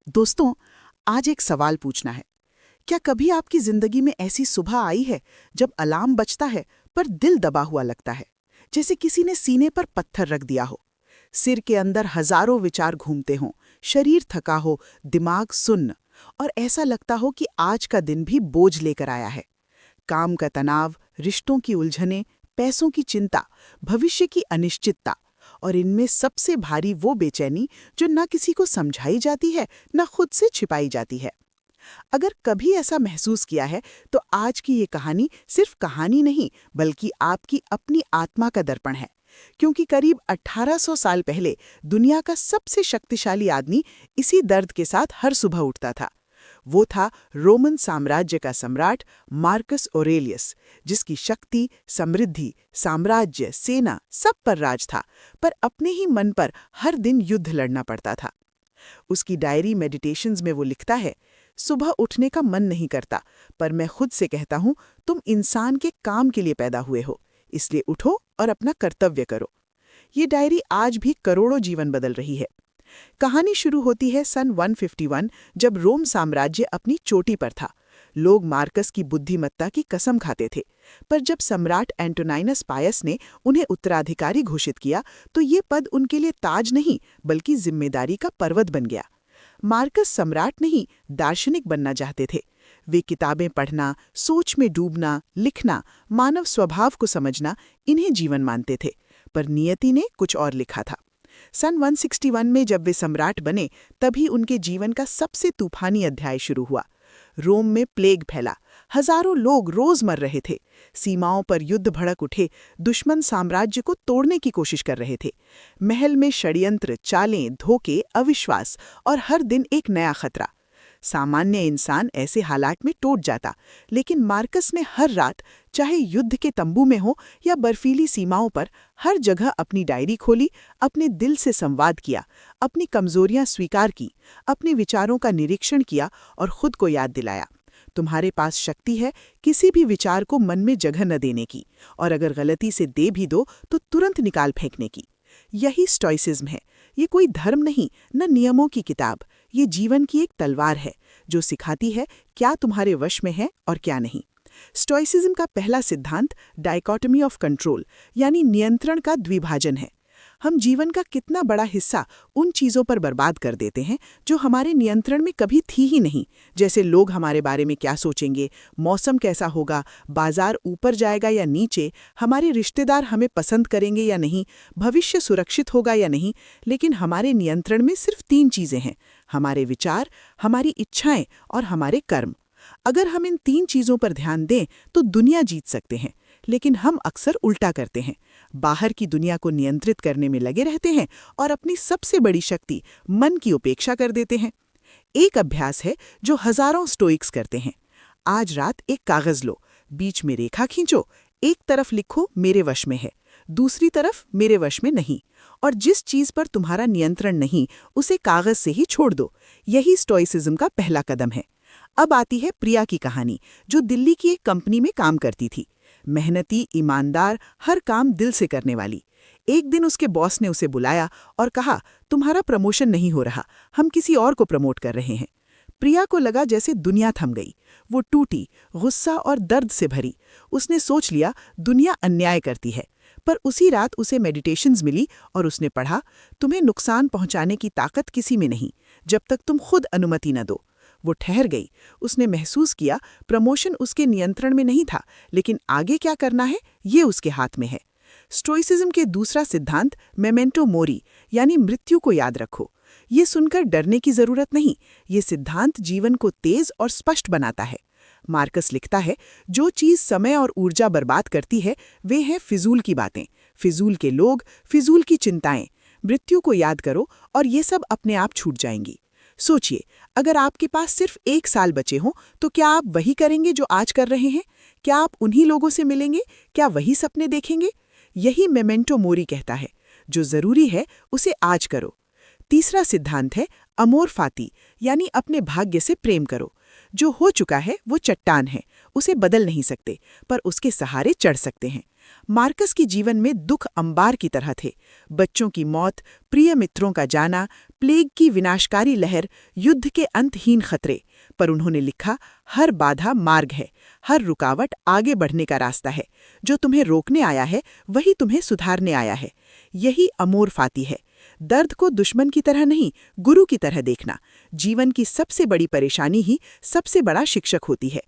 दोस्तों, आज एक सवाल पूछना है। क्या कभी आपकी जिंदगी में ऐसी सुबह आई है जब अलार्म बजता है पर दिल दबा हुआ लगता है, जैसे किसी ने सीने पर पत्थर रख दिया हो? सिर के अंदर हजारों विचार घूमते हों, शरीर थका हो, दिमाग सुन्न, और ऐसा लगता हो कि आज का दिन भी बोझ लेकर आया है। काम का तनाव, रिश्तों की उलझनें, पैसों की चिंता, भविष्य की अनिश्चितता, और इनमें सबसे भारी वो बेचैनी जो ना किसी को समझाई जाती है, ना खुद से छिपाई जाती है। अगर कभी ऐसा महसूस किया है, तो आज की ये कहानी सिर्फ कहानी नहीं, बल्कि आपकी अपनी आत्मा का दर्पण है। क्योंकि करीब 1800 साल पहले दुनिया का सबसे शक्तिशाली आदमी इसी दर्द के साथ हर सुबह उठता था। वो था रोमन साम्राज्य का सम्राट मार्कस ऑरेलियस, जिसकी शक्ति, समृद्धि, साम्राज्य, सेना सब पर राज था, पर अपने ही मन पर हर दिन युद्ध लड़ना पड़ता था। उसकी डायरी मेडिटेशंस में वो लिखता है, सुबह उठने का मन नहीं करता, पर मैं खुद से कहता हूं, तुम इंसान के काम के लिए पैदा हुए हो, इसलिए उठो और अपना कर्तव्य करो। ये डायरी आज भी करोड़ों जीवन बदल रही है। कहानी शुरू होती है सन 151, जब रोम साम्राज्य अपनी चोटी पर था। लोग मार्कस की बुद्धिमत्ता की कसम खाते थे, पर जब सम्राट एंटोनाइनस पायस ने उन्हें उत्तराधिकारी घोषित किया, तो ये पद उनके लिए ताज नहीं, बल्कि जिम्मेदारी का पर्वत बन गया। मार्कस सम्राट नहीं, दार्शनिक बनना चाहते थे। वे किताबें पढ़ना, सोच में डूबना, लिखना, मानव स्वभाव को समझना, इन्हें जीवन मानते थे। पर नियति ने कुछ और लिखा था। सन 161 में जब वे सम्राट बने, तभी उनके जीवन का सबसे तूफानी अध्याय शुरू हुआ। रोम में प्लेग फैला, हजारों लोग रोज मर रहे थे। सीमाओं पर युद्ध भड़क उठे, दुश्मन साम्राज्य को तोड़ने की कोशिश कर रहे थे। महल में षड्यंत्र, चालें, धोखे, अविश्वास, और हर दिन एक नया खतरा। सामान्य इंसान ऐसे हालात में टूट जाता, लेकिन मार्कस ने हर रात, चाहे युद्ध के तंबू में हो या बर्फीली सीमाओं पर, हर जगह अपनी डायरी खोली, अपने दिल से संवाद किया, अपनी कमजोरियां स्वीकार की, अपने विचारों का निरीक्षण किया और खुद को याद दिलाया, तुम्हारे पास शक्ति है किसी भी विचार को मन में जगह न देने की, और अगर गलती से दे भी दो तो तुरंत निकाल फेंकने की। यही स्टोइसिज्म है। ये कोई धर्म नहीं, न नियमों की किताब। ये जीवन की एक तलवार है जो सिखाती है क्या तुम्हारे वश में है और क्या नहीं। स्टोइसिज्म का पहला सिद्धांत डाइकोटमी ऑफ कंट्रोल, यानी नियंत्रण का द्विभाजन है। हम जीवन का कितना बड़ा हिस्सा उन चीज़ों पर बर्बाद कर देते हैं जो हमारे नियंत्रण में कभी थी ही नहीं, जैसे लोग हमारे बारे में क्या सोचेंगे, मौसम कैसा होगा, बाजार ऊपर जाएगा या नीचे, हमारे रिश्तेदार हमें पसंद करेंगे या नहीं, भविष्य सुरक्षित होगा या नहीं। लेकिन हमारे नियंत्रण में सिर्फ 3 चीज़ें हैं: हमारे विचार, हमारी इच्छाएं और हमारे कर्म। अगर हम इन 3 चीज़ों पर ध्यान दें तो दुनिया जीत सकते हैं, लेकिन हम अक्सर उल्टा करते हैं। बाहर की दुनिया को नियंत्रित करने में लगे रहते हैं और अपनी सबसे बड़ी शक्ति, मन की उपेक्षा कर देते हैं। एक अभ्यास है जो हजारों स्टोइक्स करते हैं। आज रात एक कागज लो, बीच में रेखा खींचो, एक तरफ लिखो मेरे वश में है, दूसरी तरफ मेरे वश में नहीं, और जिस चीज पर तुम्हारा नियंत्रण नहीं उसे कागज से ही छोड़ दो। यही स्टोइसिज्म का पहला कदम है। अब आती है प्रिया की कहानी, जो दिल्ली की एक कंपनी में काम करती थी। मेहनती, ईमानदार, हर काम दिल से करने वाली। एक दिन उसके बॉस ने उसे बुलाया और कहा, तुम्हारा प्रमोशन नहीं हो रहा, हम किसी और को प्रमोट कर रहे हैं। प्रिया को लगा जैसे दुनिया थम गई। वो टूटी, गुस्सा और दर्द से भरी। उसने सोच लिया दुनिया अन्याय करती है। पर उसी रात उसे मेडिटेशंस मिली और उसने पढ़ा, तुम्हें नुकसान पहुंचाने की ताकत किसी में नहीं, जब तक तुम खुद अनुमति न दो। वो ठहर गई। उसने महसूस किया प्रमोशन उसके नियंत्रण में नहीं था, लेकिन आगे क्या करना है ये उसके हाथ में है। स्टोइसिज्म के दूसरा सिद्धांत मेमेंटो मोरी, यानी मृत्यु को याद रखो। ये सुनकर डरने की जरूरत नहीं। ये सिद्धांत जीवन को तेज और स्पष्ट बनाता है। मार्कस लिखता है, जो चीज समय और ऊर्जा बर्बाद करती है वे हैं फिजूल की बातें, फिजूल के लोग, फिजूल की चिंताएं। मृत्यु को याद करो और ये सब अपने आप छूट जाएंगी। सोचिए, अगर आपके पास सिर्फ 1 साल बचे हों तो क्या आप वही करेंगे जो आज कर रहे हैं? क्या आप उन्हीं लोगों से मिलेंगे? क्या वही सपने देखेंगे? यही मेमेंटो मोरी कहता है, जो जरूरी है उसे आज करो। तीसरा सिद्धांत है अमोर फाती, यानी अपने भाग्य से प्रेम करो। जो हो चुका है वो चट्टान है, उसे बदल नहीं सकते, पर उसके सहारे चढ़ सकते हैं। मार्कस के जीवन में दुख अंबार की तरह थे। बच्चों की मौत, प्रिय मित्रों का जाना, प्लेग की विनाशकारी लहर, युद्ध के अंतहीन खतरे। पर उन्होंने लिखा, हर बाधा मार्ग है, हर रुकावट आगे बढ़ने का रास्ता है। जो तुम्हें रोकने आया है वही तुम्हें सुधारने आया है। यही अमोर फाती है। दर्द को दुश्मन की तरह नहीं, गुरु की तरह देखना। जीवन की सबसे बड़ी परेशानी ही सबसे बड़ा शिक्षक होती है।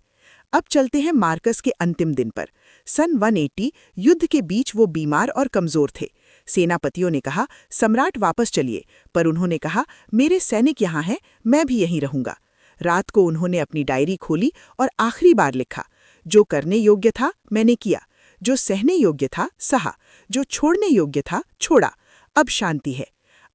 अब चलते हैं मार्कस के अंतिम दिन पर। सन 180 युद्ध के बीच वो बीमार और कमजोर थे। सेनापतियों ने कहा, सम्राट वापस चलिए, पर उन्होंने कहा, मेरे सैनिक यहाँ हैं, मैं भी यहीं रहूंगा। रात को उन्होंने अपनी डायरी खोली और आखिरी बार लिखा, जो करने योग्य था मैंने किया, जो सहने योग्य था सहा, जो छोड़ने योग्य था छोड़ा, अब शांति है।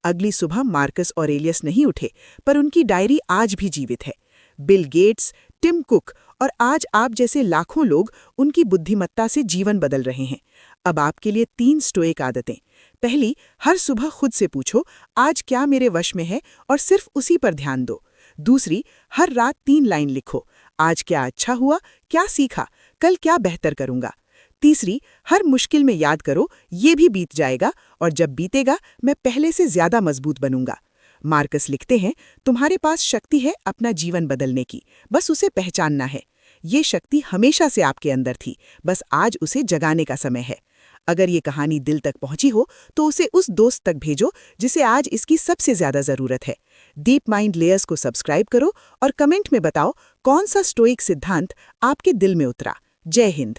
अगली सुबह मार्कस ऑरेलियस नहीं उठे, पर उनकी डायरी आज भी जीवित है। बिल गेट्स, टिम कुक और आज आप जैसे लाखों लोग उनकी बुद्धिमत्ता से जीवन बदल रहे हैं। अब आपके लिए 3 स्टोइक आदतें। पहली, हर सुबह खुद से पूछो, आज क्या मेरे वश में है, और सिर्फ उसी पर ध्यान दो। दूसरी, हर रात 3 लाइन लिखो, आज क्या अच्छा हुआ, क्या सीखा, कल क्या बेहतर करूंगा। तीसरी, हर मुश्किल में याद करो, ये भी बीत जाएगा, और जब बीतेगा मैं पहले से ज्यादा मजबूत बनूंगा। मार्कस लिखते हैं, तुम्हारे पास शक्ति है अपना जीवन बदलने की, बस उसे पहचानना है। ये शक्ति हमेशा से आपके अंदर थी, बस आज उसे जगाने का समय है। अगर ये कहानी दिल तक पहुंची हो तो उसे उस दोस्त तक भेजो जिसे आज इसकी सबसे ज्यादा जरूरत है। डीप माइंड लेयर्स को सब्सक्राइब करो और कमेंट में बताओ कौन सा स्टोइक सिद्धांत आपके दिल में उतरा। जय हिंद।